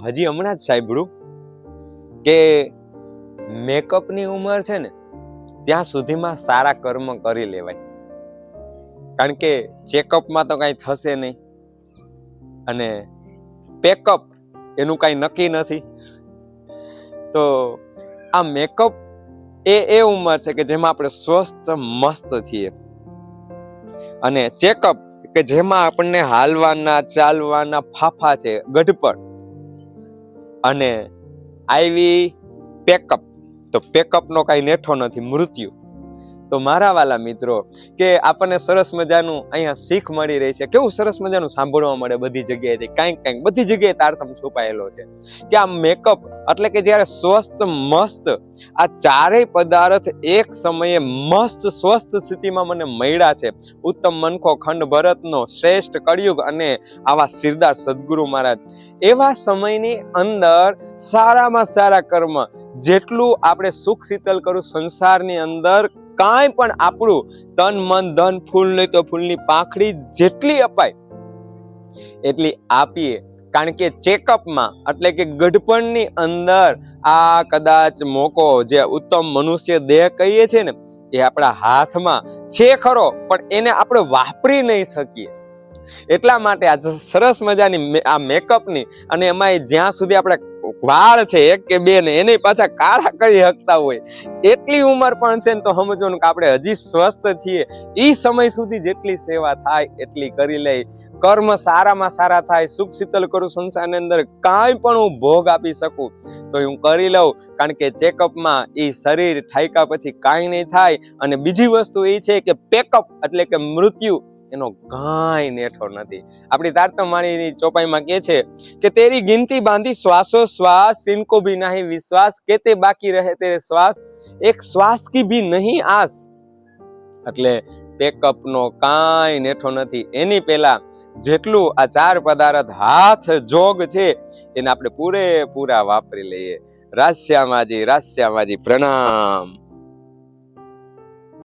હજી હમણાં જ સાંભળ્યું કે મેકઅપની ઉંમર છે ને ત્યાં સુધીમાં સારા કર્મ કરી લેવાય, કારણ કે ચેકઅપમાં તો કાંઈ થશે નહીં અને પેકઅપ એનું કાંઈ નક્કી નથી. તો આ મેકઅપ એ ઉંમર છે કે જેમાં આપણે સ્વસ્થ મસ્ત છીએ, અને ચેકઅપ કે જેમાં આપણને હાલવાના ચાલવાના ફાફા છે, ગઢપણ. અને આવી પેકઅપ, તો પેકઅપ નો કાંઈ નેઠો નથી, મૃત્યુ. તો મારા વાલા મિત્રો, કે આપણને સરસ મજાનું અહીંયા શીખ મળી રહી છે. કેવું સરસ મજાનું સાંભળવા મળે બધી જગ્યાએથી, કાંઈક બધી જગ્યાએ તારતમ છુપાયેલો છે કે આ મેકઅપ એટલે કે જ્યારે સ્વસ્થ મસ્ત આ ચારેય પદાર્થ એક સમયે મસ્ત સ્વસ્થ સ્થિતિમાં મને મળ્યા છે. ઉત્તમ મનખો ખંડ ભરતનો શ્રેષ્ઠ કળિયુગ અને આવા સિરદાર સદગુરુ મહારાજ, એવા સમયની અંદર સારામાં સારા કર્મ, જેટલું આપણે સુખ શીતલ કરું સંસારની અંદર, કાંઈ પણ આપણું તન મન ધન ફૂલ નહીં તો ફૂલની પાંખડી જેટલી અપાય એટલી આપીએ. કારણ કે ચેકઅપમાં એટલે કે ગઢપણની અંદર આ કદાચ મોકો જે ઉત્તમ મનુષ્ય દેહ કહીએ છીએ ને, એ આપણા હાથમાં છે ખરો, પણ એને આપણે વાપરી નહીં શકીએ. એટલા માટે આ સરસ મજાની આ મેકઅપની, અને એમાં જ્યાં સુધી આપણે વાળ છે એક કે બે ને એને પાછા કાળા કરી શકતા હોય એટલી ઉંમર પણ છે ને, તો સમજવાનું કે આપણે હજી સ્વસ્થ છીએ. એ સમય સુધી જેટલી સેવા થાય એટલી કરી લઈ, કર્મ સારામાં સારા થાય, સુખ શીતલ કરું સંસારની અંદર, કાંઈ પણ હું ભોગ આપી શકું તો હું કરી લઉં. કારણ કે ચેકઅપમાં એ શરીર ઠાયકા પછી કાંઈ નહીં થાય. અને બીજી વસ્તુ એ છે કે પેકઅપ એટલે કે મૃત્યુ, એનો કાંઈ નેઠો નથી. આપણી તારતમાણીની ચોપાઈમાં કહે છે કે તેરી ગિનતી બાંધી શ્વાસો શ્વાસ, ઇनको भी नहीं विश्वास, કેતે બાકી રહે તેરે શ્વાસ, એક શ્વાસ કી ભી નહીં આસ. એટલે પેકઅપ નો કાંઈ નેઠો નથી. એની પહેલા જેટલું આ ચાર પદાર્થ હાથ જોગ છે એને આપણે પૂરેપૂરા વાપરી લઈએ. રાશ્યામાજી પ્રણામ.